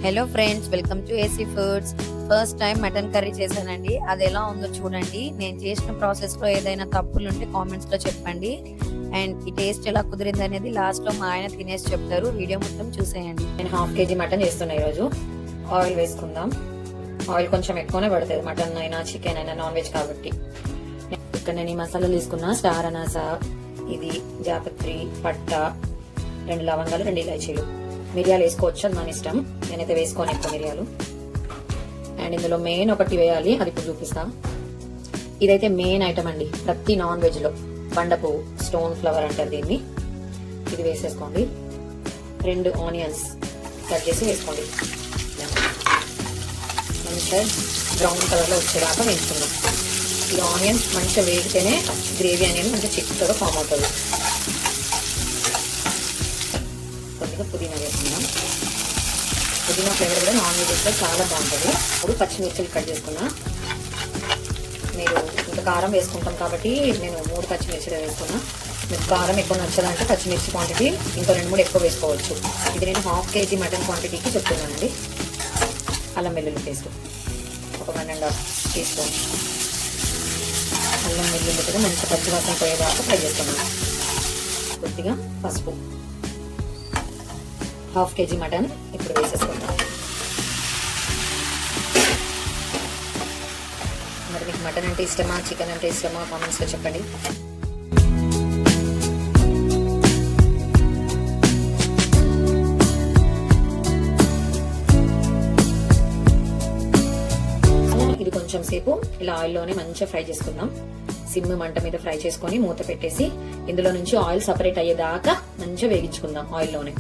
Hello friends, welcome to AC foods. First time mutton curry చేశానండి. అది ఎలా ఉందో చూడండి. నేను చేసిన ప్రాసెస్లో ఏదైనా తప్పులు ఉంటే కామెంట్స్లో చెప్పండి. అండ్ ఈ టేస్ట్ ఎలా కుదిరింది అనేది లాస్ట్లో మా ఆయన తినేసి చెప్తారు. వీడియో మొత్తం చూసేయండి. నేను హాఫ్ కేజీ మటన్ చేస్తున్నా ఈరోజు. ఆయిల్ వేసుకుందాం. ఆయిల్ కొంచెం ఎక్కువనే పడుతుంది, మటన్ అయినా చికెన్ అయినా, నాన్ వెజ్ కాబట్టి. ఇక్కడ నేను ఈ మసాలాలు తీసుకున్నా. స్టార్ అనాస, ఇది జాపత్రి, పట్ట, 2 లవంగాలు, 2 ఇలాచీలు. మిరియాలు వేసుకోవచ్చు, అది మన ఇష్టం. నేనైతే వేసుకోను ఎక్కువ మిరియాలు. అండ్ ఇందులో మెయిన్ ఒకటి వేయాలి, అది ఇప్పుడు చూపిస్తా. ఇదైతే మెయిన్ ఐటమ్ అండి ప్రతి నాన్ వెజ్ లో. బండపు స్టోన్ ఫ్లవర్ అంటారు దీన్ని. ఇది వేసేసుకోండి. 2 ఆనియన్స్ కట్ చేసి వేసుకోండి. మంచిగా బ్రౌన్ కలర్ లో వచ్చేదాకా వేసుకుందాం. ఈ ఆనియన్స్ మంచిగా వేగితేనే గ్రేవీ అనేది మంచిగా చిక్కగా ఫామ్ అవుతుంది. కొద్దిగా పుదీనా వేసుకుందాం. పుదీనా ఫ్లేవర్ కూడా నాన్ వెజ్ చాలా బాగుంటుంది. ఇప్పుడు పచ్చిమిర్చిలు కట్ చేసుకున్నా. మీరు ఇంకా కారం వేసుకుంటాం కాబట్టి నేను 3 పచ్చిమిర్చిలు వేసుకున్నా. మీకు కారం ఎక్కువ నచ్చదంటే పచ్చిమిర్చి క్వాంటిటీ ఇంకో 2-3 ఎక్కువ వేసుకోవచ్చు. ఇది నేను హాఫ్ కేజీ మటన్ క్వాంటిటీకి చెప్తున్నానండి. అల్లం వెల్లుల్లి పేస్ట్ ఒక 1.5 టీ స్పూన్. అల్లం వెల్లుల్లి కూడా మంచి పచ్చివాసన పోయేదాకా ఫ్రై చేసుకున్నాను. కొద్దిగా పసుపు. హాఫ్ కేజీ మటన్ ఇప్పుడు వేసేసుకుంటాం. మరి మీకు మటన్ అంటే ఇష్టమా, చికెన్ అంటే ఇష్టమా కామెంట్స్లో చెప్పండి. ఇది కొంచెం సేపు ఇలా ఆయిల్లోనే మంచిగా ఫ్రై చేసుకుందాం. సిమ్ మంట మీద ఫ్రై చేసుకొని మూత పెట్టేసి ఇందులో నుంచి ఆయిల్ సపరేట్ అయ్యేదాకా మంచిగా వేగించుకుందాం ఆయిల్లోనే.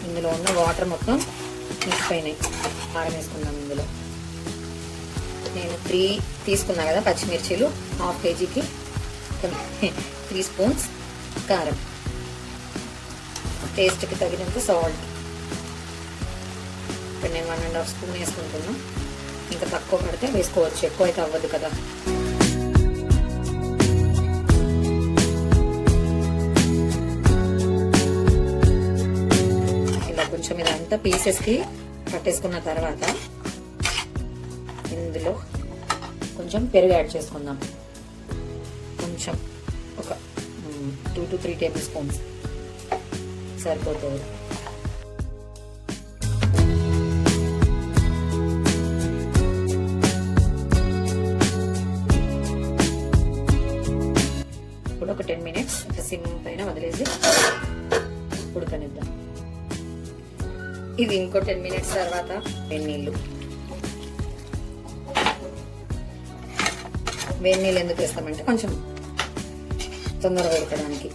ఇందులో ఉన్న వాటర్ మొత్తం మిక్సిపోయినాయి. కారం వేసుకుందాం. ఇందులో నేను 3 తీసుకున్నా కదా పచ్చిమిర్చీలు. హాఫ్ కేజీకి 3 స్పూన్స్ కారం, టేస్ట్కి తగినంత సాల్ట్. ఇప్పుడు నేను 1.5 స్పూన్ వేసుకుంటున్నా. ఇంకా తక్కువ పడితే వేసుకోవచ్చు, ఎక్కువ అయితే అవ్వదు కదా. ఇలా కొంచెం ఇదంతా పీసెస్కి పట్టేసుకున్న తర్వాత ఇందులో కొంచెం పెరుగు యాడ్ చేసుకుందాం. కొంచెం ఒక 2 to 3 టేబుల్ స్పూన్స్ సరిపోతుంది. ఇప్పుడు ఒక 10 మినిట్స్ సిమ్ పైన వదిలేసి ఉడకనిద్దాం. ఇది ఇంకో 10 మినిట్స్ తర్వాత వేడి నీళ్ళు ఎందుకు వేస్తామంటే కొంచెం తొందరగా ఉడకడానికి.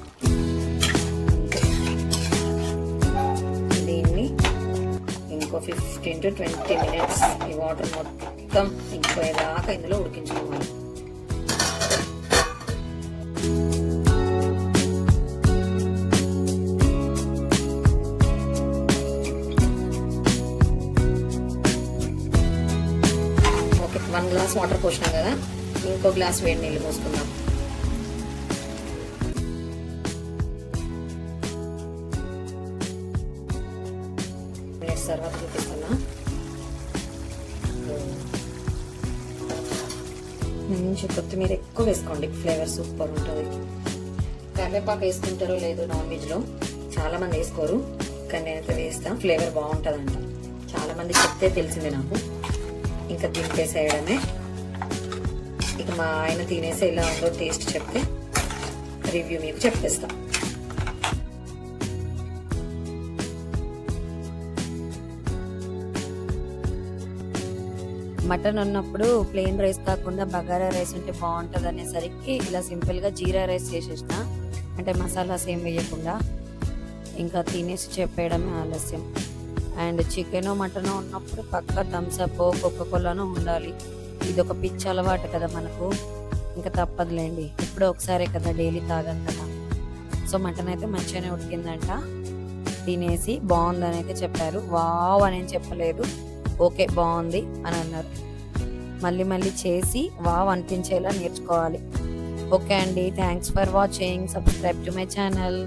దీన్ని ఇంకో 15 to 20 మినిట్స్ ఈ వాటర్ మొత్తం ఇంకోదాకా ఇందులో ఉడికించుకోవాలి. ఓకే, 1 గ్లాస్ వాటర్ పోసినాం కదా, ఇంకో గ్లాస్ వేడి నీళ్ళు పోసుకుందాం. తర్వాత చూపిస్తున్నా. మంచి కొత్తిమీర ఎక్కువ వేసుకోండి, ఫ్లేవర్ సూపర్ ఉంటుంది. కరివేపాకు వేసుకుంటారో లేదో నాన్ వెజ్ లో, చాలా మంది వేసుకోరు కానీ నేనైతే వేస్తాను. ఫ్లేవర్ బాగుంటుందంట, చాలా మంది చెప్తే తెలిసింది నాకు. ఇంకా దింపేసేయడమే. ఇక మా ఆయన తినేసి ఎలా ఉందో టేస్ట్ చెప్తే రివ్యూ మీకు చెప్పేస్తా. మటన్ ఉన్నప్పుడు ప్లెయిన్ రైస్ కాకుండా బగారా రైస్ ఉంటే బాగుంటుంది అనేసరికి ఇలా సింపుల్గా జీరా రైస్ చేసేసిన. అంటే మసాలాస్ ఏం వేయకుండా ఇంకా తినేసి చెప్పేయడమే ఆలస్యం. అండ్ చికెన్ మటన్ ఉన్నప్పుడు పక్క థమ్స్అప్, కోకోకోలానో ఉండాలి. ఇది ఒక పిచ్చి అలవాటు కదా మనకు, ఇంకా తప్పదులేండి. ఇప్పుడు ఒకసారి కదా, డైలీ తాగాం కదా. సో మటన్ అయితే మంచిగానే ఉడికిందంట. తినేసి బాగుందని అయితే చెప్పారు. వావ్ అని చెప్పలేదు, ఓకే బాగుంది అని అన్నారు. మళ్ళీ మళ్ళీ చేసి వావ్ అనిపించేలా నేర్చుకోవాలి. ఓకే అండి, thanks for watching. Subscribe to my channel.